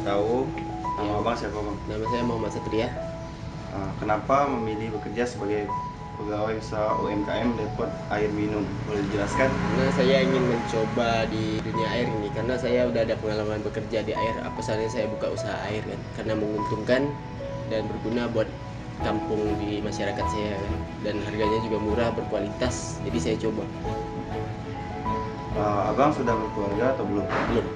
tahu nama Ya. abang siapa bang? Nama saya Muhammad Satria. Kenapa memilih bekerja sebagai pegawai usaha UMKM Depot Air Minum? Boleh dijelaskan? Karena saya ingin mencoba di dunia air ini, karena saya udah ada pengalaman bekerja di air. Apa salahnya saya buka usaha air kan? Karena menguntungkan dan berguna buat kampung di masyarakat saya kan. Dan harganya juga murah, berkualitas. Jadi saya coba. Abang sudah berkeluarga atau belum? Belum.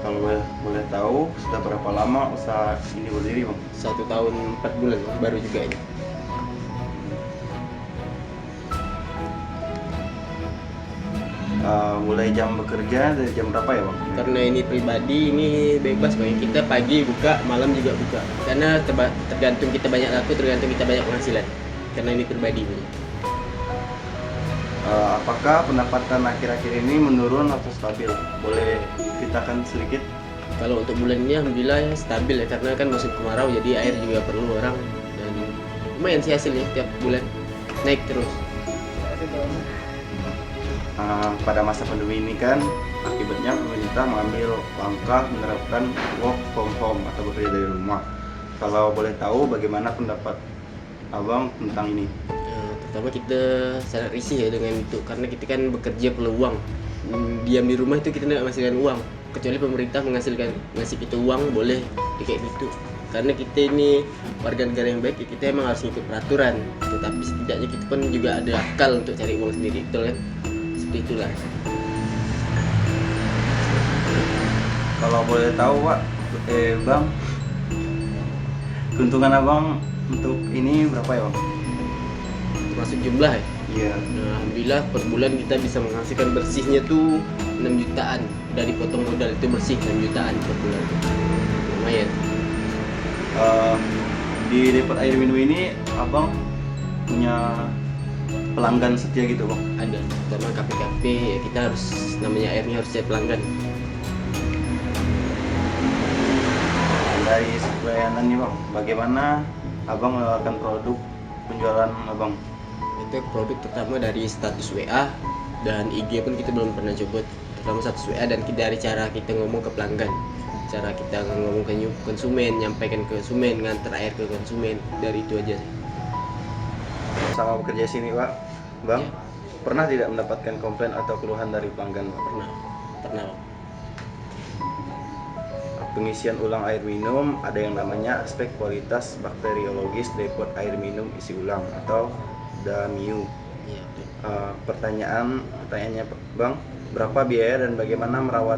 Kalau boleh tahu sudah berapa lama usaha ini berdiri bang? 1 tahun 4 bulan baru juga ini. Mulai jam bekerja dari jam berapa ya bang? Karena ini pribadi, ini bebas bang. Kita pagi buka, malam juga buka. Karena tergantung kita banyak laku, tergantung kita banyak penghasilan. Karena ini pribadi bang. Apakah pendapatan akhir-akhir ini menurun atau stabil? Boleh ceritakan sedikit? Kalau untuk bulan ini alhamdulillah ya stabil ya, karena kan musim kemarau jadi air juga perlu orang, dan lumayan sih hasilnya tiap bulan naik terus. Pada masa pandemi ini kan akibatnya pemerintah mengambil langkah menerapkan work from home atau bekerja dari rumah. Kalau boleh tahu bagaimana pendapat abang tentang ini? Pertama kita sangat risih ya dengan itu, karena kita kan bekerja perlu uang. Diam di rumah itu kita tidak menghasilkan uang, kecuali pemerintah ngasih kita uang, boleh kayak gitu. Karena kita ini warga negara yang baik ya, kita emang harus ikut peraturan, tetapi setidaknya kita pun juga ada akal untuk cari uang sendiri, betul kan? Seperti itulah. Kalau boleh tahu Pak, Bang, keuntungan abang untuk ini berapa ya bang? Termasuk jumlah ya. Iya. Nah, alhamdulillah per bulan kita bisa menghasilkan bersihnya tuh 6 jutaan. Udah dipotong modal itu bersih 6 jutaan per bulan. Lumayan. Di Depot Air Minum ini abang punya pelanggan setia gitu bang? Ada, terutama KP-KP ya, kita harus, namanya airnya harus cari pelanggan. Dari pelayanan nih bang, bagaimana abang menawarkan produk penjualan abang? Itu produk terutama dari status WA dan IG pun kita belum pernah coba. Terutama status WA dan dari cara kita ngomong ke pelanggan, cara kita ngomong ke konsumen, nyampaikan ke konsumen, nganter air ke konsumen, dari itu aja sih. Sama bekerja sini pak, bang, Ya. pernah tidak mendapatkan komplain atau keluhan dari pelanggan Pak? Pernah. Pengisian ulang air minum ada yang namanya aspek kualitas bakteriologis Depot Air Minum isi ulang atau DAMIU. Iya, betul. Pertanyaannya bang, berapa biaya dan bagaimana merawat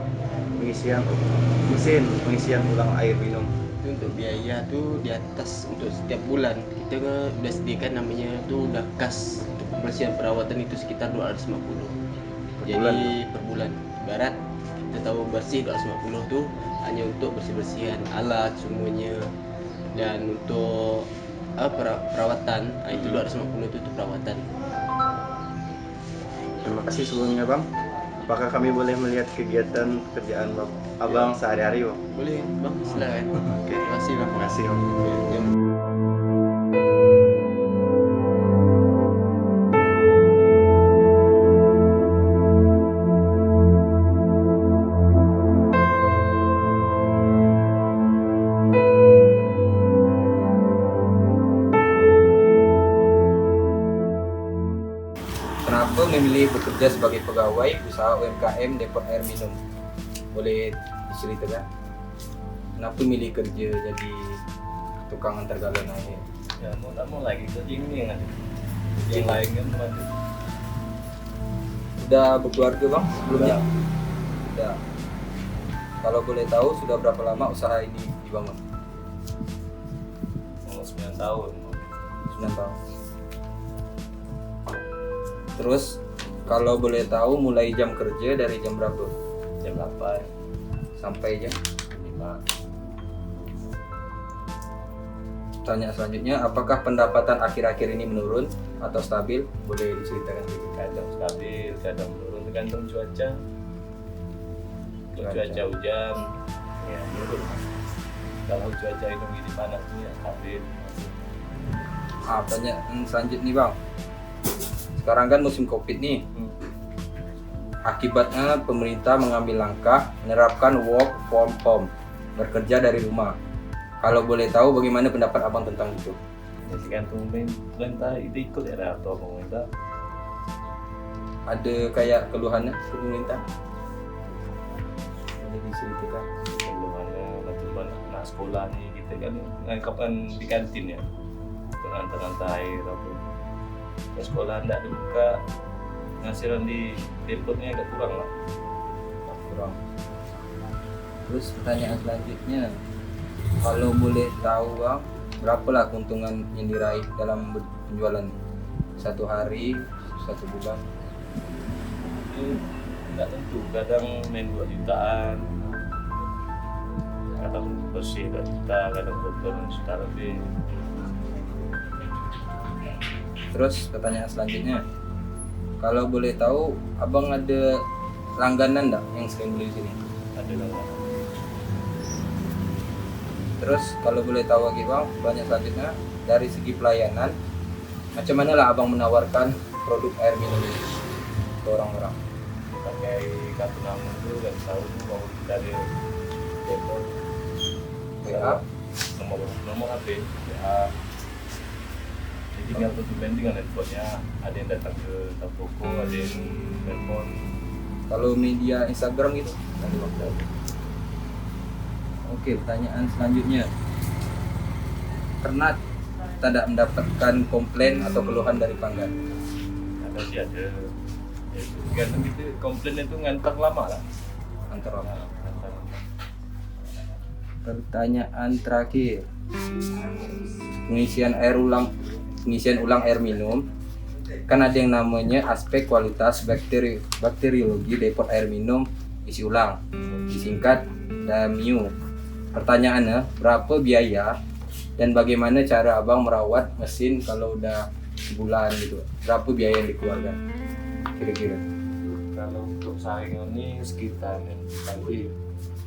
pengisian ulang air minum? Itu untuk biaya tuh di atas, untuk setiap bulan kita udah sediakan namanya tuh udah kas untuk pembersihan perawatan itu sekitar 250. Jadi per bulan ibarat kita tahu bersih 250 tuh hanya untuk bersih-bersihan alat semuanya, dan untuk perawatan itu 250 itu untuk perawatan. Terima kasih sebelumnya bang. Apakah kami boleh melihat kegiatan pekerjaan abang sehari-hari bang? Boleh bang, silakan. Oke. Terima kasih bang. Terima kasih bang. Ya. Kenapa memilih bekerja sebagai pegawai usaha UMKM Depot Air Minum? Boleh diceritakan? Kenapa milih kerja jadi tukang antar galon air? Ya mau tak mau lagi kerja ini kan, yang lain kan mati. Udah berkeluarga bang sebelumnya? Udah. Kalau boleh tahu sudah berapa lama usaha ini dibangun? Mau 9 tahun. 9 tahun. Terus kalau boleh tahu mulai jam kerja dari jam berapa? Jam 8, Sampai jam 5. Tanya selanjutnya, apakah pendapatan akhir-akhir ini menurun atau stabil? Boleh diceritakan sedikit? Kadang stabil, kadang menurun tergantung cuaca. Kalau cuaca hujan, ya menurun. Kalau cuaca itu gini panas, ya stabil. Pertanyaan selanjutnya nih bang, sekarang kan musim COVID nih, Akibatnya pemerintah mengambil langkah menerapkan work from home, bekerja dari rumah. Kalau boleh tahu bagaimana pendapat abang tentang itu? Ya tergantung pemerintah itu ikut ya atau pemerintah. Ada kayak keluhannya ke pemerintah? Boleh diceritakan? Belum ada bantuan anak sekolah nih kita kan ngangkapan di kantin ya untuk ngantar air apa. Ya, sekolah tidak dibuka, penghasilan di depotnya agak kurang lah. Kurang. Terus pertanyaan selanjutnya, kalau boleh tahu bang, berapalah keuntungan yang diraih dalam penjualan satu hari, satu bulan? Itu nggak tentu, kadang main 2 jutaan, kadang bersih 2 juta, kadang kotor 1 juta lebih. Terus pertanyaan selanjutnya, kalau boleh tahu, abang ada langganan enggak yang sering beli di sini? Ada lah. Terus kalau boleh tahu lagi bang, pertanyaan selanjutnya, dari segi pelayanan, macam mana lah abang menawarkan produk air minum ini ke orang-orang? Pakai kartu nama itu nggak tahu tuh mau dari depot. WA? Nomor HP, WA. Jadi tinggal konsumen dengan handphonenya, ada yang datang ke toko, ada yang telepon. Kalau media Instagram gitu? Nanti waktu. Oke, pertanyaan selanjutnya, pernah tidak mendapatkan komplain atau keluhan dari pelanggan? Ada sih ada. Ya, itu tergantung gitu, komplain itu ngantar lama lah. Antara Ngantar lama. pertanyaan terakhir, pengisian ulang air minum, kan ada yang namanya aspek kualitas bakteriologi depot air minum isi ulang, disingkat DAMIU. Pertanyaannya, berapa biaya dan bagaimana cara abang merawat mesin kalau udah sebulan gitu? Berapa biaya yang dikeluarkan kira-kira? Kalau untuk saringan ini sekitar nanti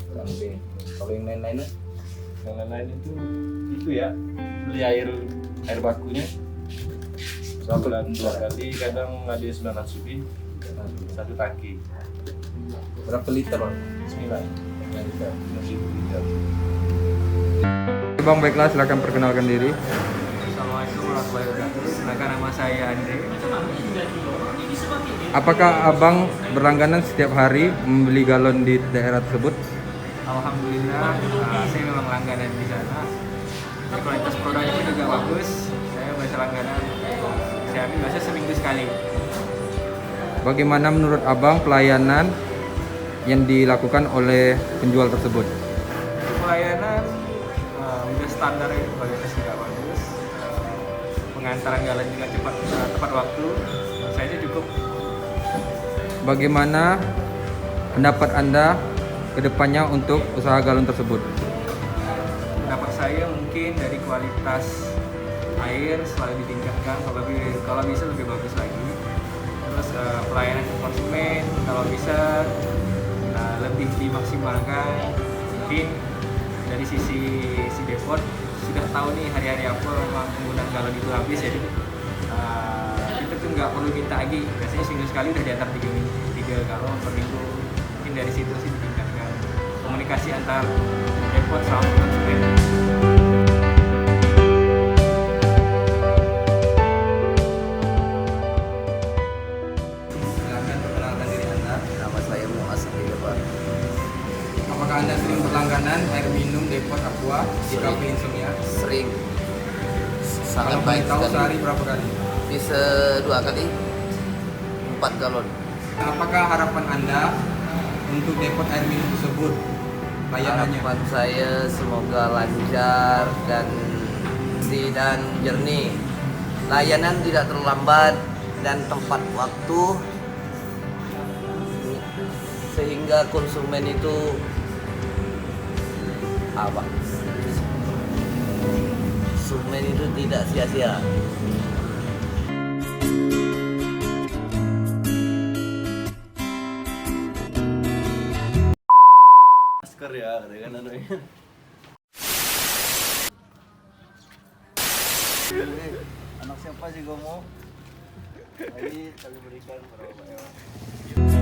Sampai. Kalau yang lain-lainnya? yang lain itu ya beli air bakunya sebulan 2 kali, kadang ada 900 lebih satu tangki. Berapa liter bang? 9 liter. liter. Bang, baiklah, silakan perkenalkan diri. Assalamualaikum warahmatullahi wabarakatuh. Perkenalkan, nama saya Andre. Apakah abang berlangganan setiap hari membeli galon di daerah tersebut? Alhamdulillah, saya memang langganan di sana. Kualitas produknya pun juga bagus. Saya biasa langganan. Saya ambil biasa seminggu sekali. Bagaimana menurut abang pelayanan yang dilakukan oleh penjual tersebut? Pelayanan udah standar ya, kualitas juga bagus. Pengantaran galon juga cepat, tepat waktu. Menurut saya sih cukup. Bagaimana pendapat anda ke depannya untuk usaha galon tersebut? Pendapat saya mungkin dari kualitas air selalu ditingkatkan, kalau bisa lebih bagus lagi. Terus pelayanan ke konsumen kalau bisa lebih dimaksimalkan. Mungkin dari sisi si depot sudah tahu nih hari-hari apa memang penggunaan galon itu habis, jadi kita tuh nggak perlu minta lagi. Biasanya seminggu sekali udah diantar 3 galon per minggu. Mungkin dari situ sih ditingkatkan komunikasi antar depot sama konsumen. Silakan perkenalkan diri anda. Nama saya Muaz Pak. Apakah anda sering berlangganan air minum depot Aqua di Sering. Cafe Insomnia? Sering, sangat Kalau baik boleh tahu sekali. sehari berapa kali? Bisa 2 kali, 4 galon. Apakah harapan anda untuk depot air minum tersebut layanannya? Harapan saya semoga lancar dan bersih dan jernih. Layanan tidak terlambat dan tepat waktu, sehingga konsumen itu konsumen itu tidak sia-sia. Masker ya, kan anu ya. Anak siapa sih gue mau? Tadi berikan para bapak.